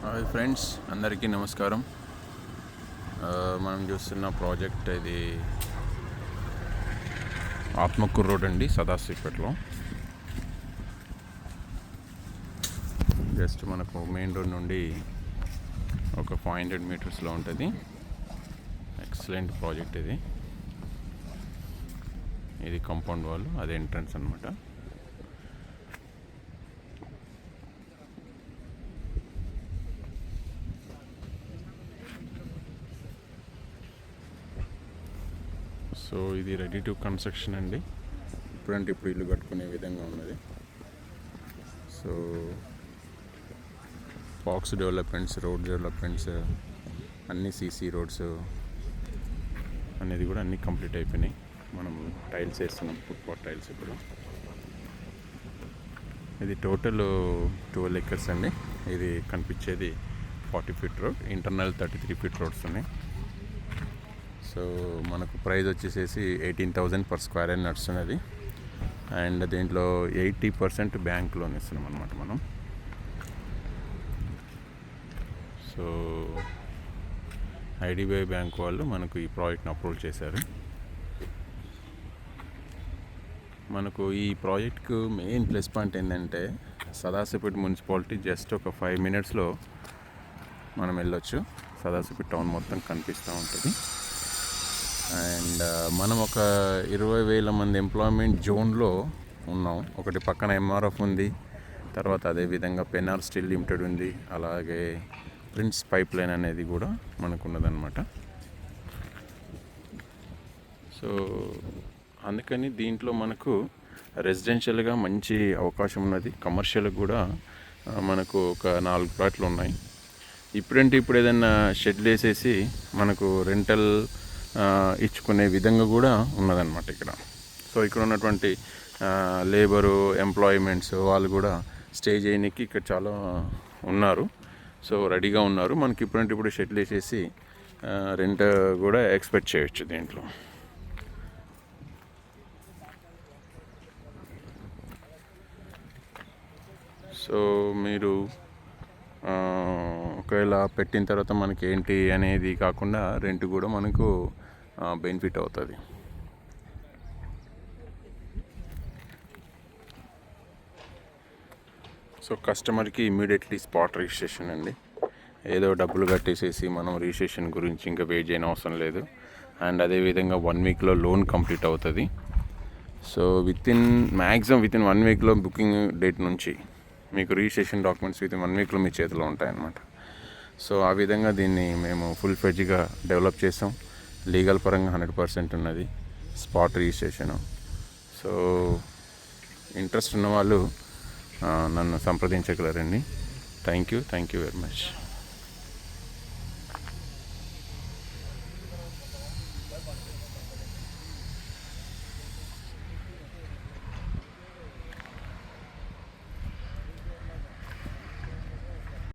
Hi friends, అందరికీ నమస్కారం. మనం చూస్తున్న ప్రాజెక్ట్ ఇది ఆత్మకూరు రోడ్ అండి, సదాశివపేటలో. జస్ట్ మనకు మెయిన్ రోడ్ నుండి ఒక 500 మీటర్స్లో ఉంటుంది. ఎక్సలెంట్ ప్రాజెక్ట్ ఇది. ఇది కాంపౌండ్ వాల్, అది ఎంట్రన్స్ అనమాట. సో ఇది రెడీ టు కన్స్ట్రక్షన్ అండి. ఇప్పుడు ఇల్లు కట్టుకునే విధంగా ఉన్నది. So pox developments, road developments, అన్ని సీసీ రోడ్స్ అనేది కూడా అన్నీ కంప్లీట్ అయిపోయినాయి. మనం టైల్స్ వేస్తున్నాం, ఫుట్పాత్ టైల్స్. ఇప్పుడు ఇది టోటల్ 12 acres అండి. ఇది కనిపించేది 40 feet road, internal 33 feet roads ఉన్నాయి. సో మనకు ప్రైస్ వచ్చేసేసి 18,000 per square అని నడుస్తున్నది. అండ్ దీంట్లో 80% బ్యాంక్ లోన్ ఇస్తున్నాం అనమాట మనం. సో ఐడిబిఐ బ్యాంక్ వాళ్ళు మనకు ఈ ప్రాజెక్ట్ని అప్రూవ్ చేశారు. మనకు ఈ ప్రాజెక్ట్కు మెయిన్ ప్లస్ పాయింట్ ఏంటంటే, సదాశివపేట మున్సిపాలిటీ జస్ట్ ఒక 5 minutesలో మనం వెళ్ళొచ్చు. సదాశివపేట టౌన్ మొత్తం కనిపిస్తూ ఉంటుంది. అండ్ మనం ఒక 20,000 మంది ఎంప్లాయ్మెంట్ జోన్లో ఉన్నాం. ఒకటి పక్కన ఎంఆర్ఎఫ్ ఉంది, తర్వాత అదేవిధంగా పెనార్ స్టీల్ లిమిటెడ్ ఉంది, అలాగే ప్రిన్స్ పైప్ లైన్ అనేది కూడా మనకు ఉన్నదన్నమాట. సో అందుకని దీంట్లో మనకు రెసిడెన్షియల్గా మంచి అవకాశం ఉన్నది. కమర్షియల్గా కూడా మనకు ఒక 4 ప్లాట్లు ఉన్నాయి. ఇప్పుడు ఏదైనా షెడ్లు వేసేసి మనకు రెంటల్ ఇచ్చుకునే విధంగా కూడా ఉన్నదన్నమాట ఇక్కడ. సో ఇక్కడ ఉన్నటువంటి లేబరు, ఎంప్లాయ్మెంట్స్ వాళ్ళు కూడా స్టే చేయడానికి ఇక్కడ చాలా ఉన్నారు. సో రెడీగా ఉన్నారు. మనకి ఇప్పుడు షెడ్లు వేసేసి రెంట్ కూడా ఎక్స్పెక్ట్ చేయొచ్చు దీంట్లో. సో మీరు ఒకవేళ పెట్టిన తర్వాత మనకి ఏంటి అనేది కాకుండా రెంట్ కూడా మనకు బెనిఫిట్ అవుతుంది. సో కస్టమర్కి ఇమ్మీడియట్లీ స్పాట్ రిజిస్ట్రేషన్ అండి. ఏదో డబ్బులు కట్టేసేసి మనం రిజిస్ట్రేషన్ గురించి ఇంకా వెయిట్ చేయని అవసరం లేదు. అండ్ అదేవిధంగా 1 weekలో లోన్ కంప్లీట్ అవుతుంది. సో మ్యాక్సిమం విత్ ఇన్ 1 weekలో బుకింగ్ డేట్ నుంచి మీకు రిజిస్ట్రేషన్ డాక్యుమెంట్స్ విత్ ఇన్ 1 weekలో మీ చేతిలో ఉంటాయన్నమాట. సో ఆ విధంగా దీన్ని మేము ఫుల్ ఫ్లెడ్జ్గా డెవలప్ చేసాం. లీగల్ పరంగా 100% ఉన్నది, స్పాట్ రిజిస్ట్రేషను. సో ఇంట్రెస్ట్ ఉన్నవాళ్ళు నన్ను సంప్రదించగలరండి. Thank you very much.